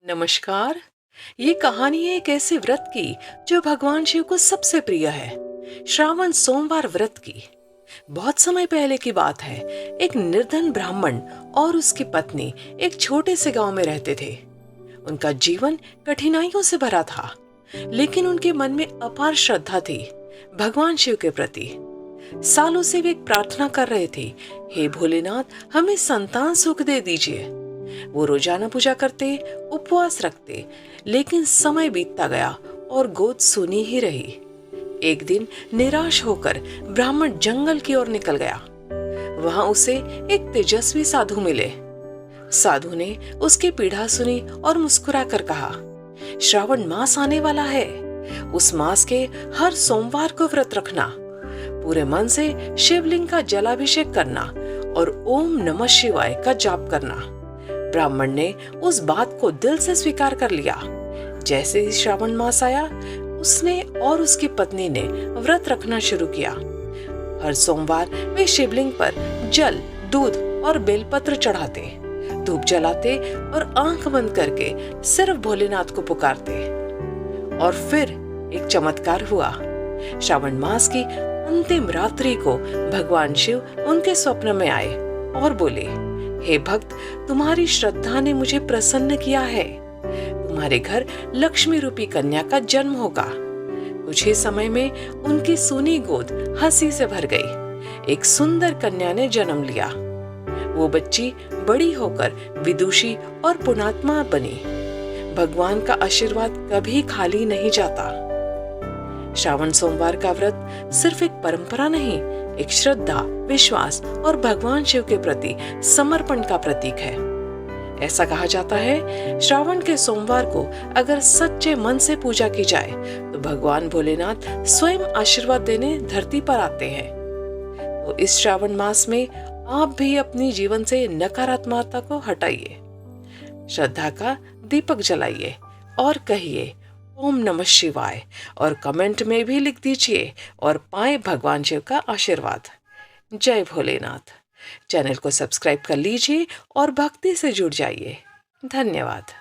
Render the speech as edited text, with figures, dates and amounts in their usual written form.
नमस्कार। ये कहानी है एक ऐसे व्रत की जो भगवान शिव को सबसे प्रिय है। श्रावण सोमवार व्रत की। बहुत समय पहले की बात है। एक निर्धन ब्राह्मण और उसकी पत्नी एक छोटे से गांव में रहते थे। उनका जीवन कठिनाइयों से भरा था, लेकिन उनके मन में अपार श्रद्धा थी भगवान शिव के प्रति। सालों से वे एक प्रार्थना कर रहे थे, हे भोलेनाथ, हमें संतान सुख दे दीजिए। वो रोजाना पूजा करते, उपवास रखते, लेकिन समय बीतता गया और गोद सूनी ही रही। एक दिन निराश होकर ब्राह्मण जंगल की ओर निकल गया। वहां उसे एक तेजस्वी साधु मिले। साधु ने उसकी पीड़ा सुनी और मुस्कुराकर कहा, श्रावण मास आने वाला है। उस मास के हर सोमवार को व्रत रखना, पूरे मन से शिवलिंग का जलाभिषेक करना और ओम नमः शिवाय का जाप करना। ब्राह्मण ने उस बात को दिल से स्वीकार कर लिया। जैसे ही श्रावण मास आया, उसने और उसकी पत्नी ने व्रत रखना शुरू किया। हर सोमवार वे शिवलिंग पर जल, दूध और बेलपत्र चढ़ाते, धूप जलाते और आंख बंद करके सिर्फ भोलेनाथ को पुकारते। और फिर एक चमत्कार हुआ। श्रावण मास की अंतिम रात्रि को भगवान शिव उनके स्वप्न में आए और बोले, हे भक्त, तुम्हारी श्रद्धा ने मुझे प्रसन्न किया है। तुम्हारे घर लक्ष्मी रूपी कन्या का जन्म होगा। कुछ ही समय में उनकी सूनी गोद हंसी से भर गई। एक सुंदर कन्या ने जन्म लिया। वो बच्ची बड़ी होकर विदुषी और पुण्यात्मा बनी। भगवान का आशीर्वाद कभी खाली नहीं जाता। श्रावण सोमवार का व्रत सिर्फ एक परंपरा नहीं, एक श्रद्धा, विश्वास और भगवान शिव के प्रति समर्पण का प्रतीक है। ऐसा कहा जाता है, श्रावण के सोमवार को अगर सच्चे मन से पूजा की जाए तो भगवान भोलेनाथ स्वयं आशीर्वाद देने धरती पर आते हैं। तो इस श्रावण मास में आप भी अपनी जीवन से नकारात्मकता को हटाइए, श्रद्धा का दीपक जलाइए और कहिए ओम नमः शिवाय, और कमेंट में भी लिख दीजिए और पाएं भगवान शिव का आशीर्वाद। जय भोलेनाथ। चैनल को सब्सक्राइब कर लीजिए और भक्ति से जुड़ जाइए। धन्यवाद।